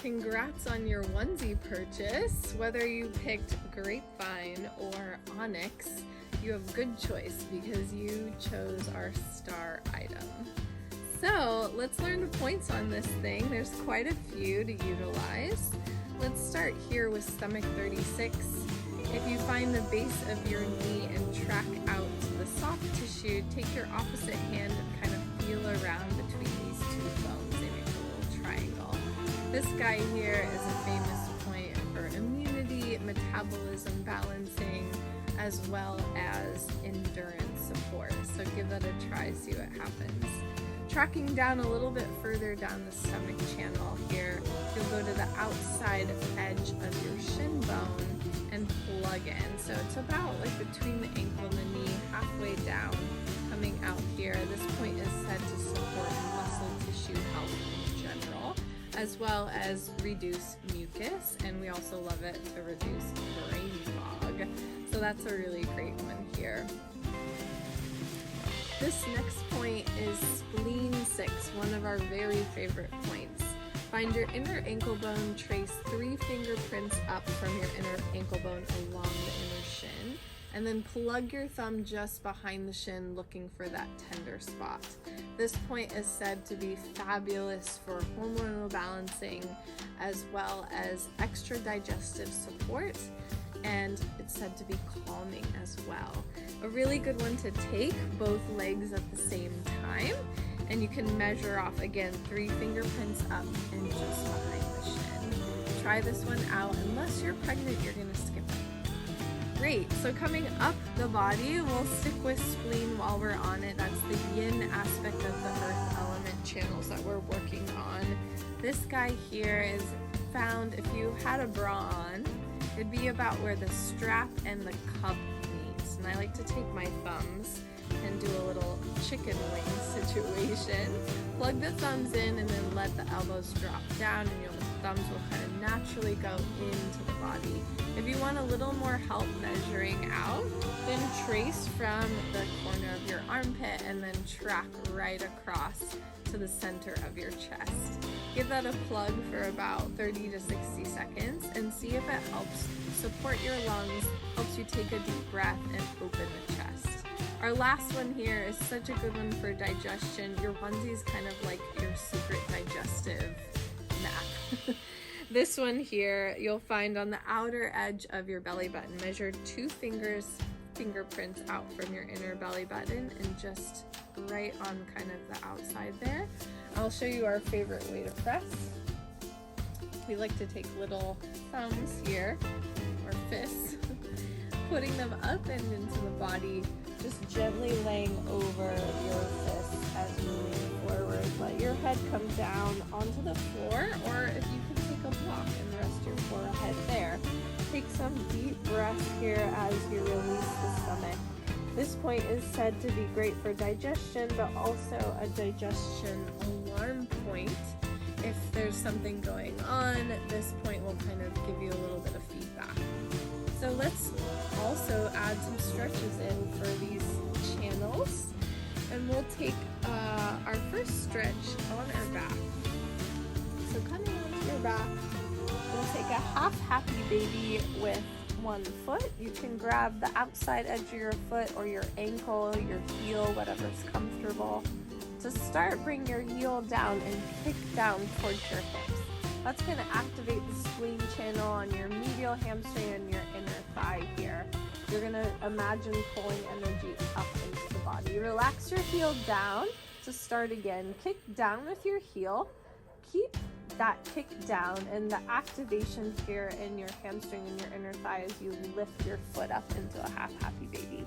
Congrats on your onesie purchase. Whether you picked grapevine or onyx, you have good choice because you chose our star item. So let's learn the points on this thing. There's quite a few to utilize. Let's start here with stomach 36. If you find the base of your knee and track out to the soft tissue, take your opposite hand and kind of feel around between these two bones. They make a little triangle. This guy here is a famous point for immunity, metabolism balancing, as well as endurance support. So give that a try, see what happens. Tracking down a little bit further down the stomach channel here, you'll go to the outside edge of your shin bone and plug in. So it's about like between the ankle and the knee, halfway down, coming out here. This point is said to support muscle tissue health in general, as well as reduce mucus, and we also love it to reduce brain fog. So that's a really great one here. This next point is Spleen 6, one of our very favorite points. Find your inner ankle bone, trace 3 fingerprints up from your inner ankle bone along the inner shin, and then plug your thumb just behind the shin looking for that tender spot. This point is said to be fabulous for hormonal balancing as well as extra digestive support, and it's said to be calming as well. A really good one to take both legs at the same time, and you can measure off again 3 fingerprints up and just behind the shin. Try this one out. Unless you're pregnant, you're gonna skip it. Great, so coming up the body, we'll stick with spleen while we're on it. That's the yin aspect of the earth element channels that we're working on. This guy here is found if you had a bra on. It'd be about where the strap and the cup meet. And I like to take my thumbs and do a little chicken wing situation. Plug the thumbs in and then let the elbows drop down, and your thumbs will kind of naturally go into the body. If you want a little more help measuring out, then trace from the corner of your armpit and then track right across to the center of your chest. Give that a plug for about 30 to 60 seconds and see if it helps support your lungs, helps you take a deep breath and open the chest. Our last one here is such a good one for digestion. Your onesie is kind of like your secret digestive map. This one here you'll find on the outer edge of your belly button. Measure 2 fingerprints out from your inner belly button and just right on kind of the outside there. I'll show you our favorite way to press. We like to take little thumbs here, or fists, putting them up and into the body, just gently laying over your fists as you lean forward. Let your head come down onto the floor, or if you can take a block and rest your forehead there. Take some deep breaths here as you release the stomach. This point is said to be great for digestion, but also a digestion alarm point. If there's something going on, this point will kind of give you a little bit of feedback. So let's also add some stretches in for these channels, and we'll take our first stretch on our back. So coming onto your back, we'll take a half happy baby with one foot. You can grab the outside edge of your foot or your ankle, your heel, whatever's comfortable. To start, bring your heel down and kick down towards your hips. That's going to activate the spleen channel on your medial hamstring and your inner thigh here. You're going to imagine pulling energy up into the body. Relax your heel down to start again. Kick down with your heel. Keep that kick down and the activation here in your hamstring and your inner thigh as you lift your foot up into a half happy baby.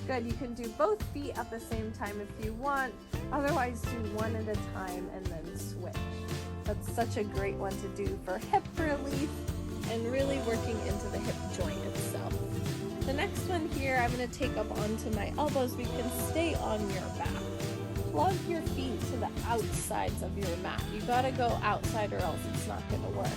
Good, you can do both feet at the same time if you want, otherwise do one at a time and then switch. That's such a great one to do for hip relief and really working into the hip joint itself. The next one here, I'm going to take up onto my elbows. We can stay on your back. Plug your feet to the outsides of your mat. You gotta go outside or else it's not gonna work.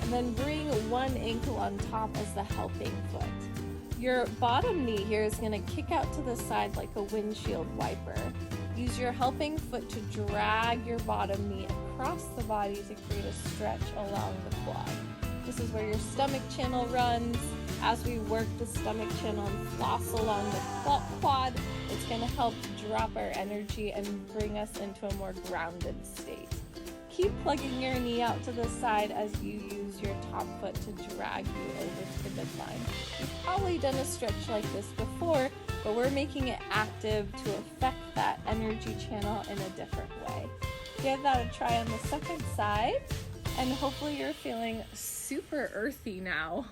And then bring one ankle on top as the helping foot. Your bottom knee here is gonna kick out to the side like a windshield wiper. Use your helping foot to drag your bottom knee across the body to create a stretch along the quad. This is where your stomach channel runs. As we work the stomach channel and floss along the quad, it's going to help drop our energy and bring us into a more grounded state. Keep plugging your knee out to the side as you use your top foot to drag you over to the midline. You've probably done a stretch like this before, but we're making it active to affect that energy channel in a different way. Give that a try on the second side, and hopefully you're feeling super earthy now.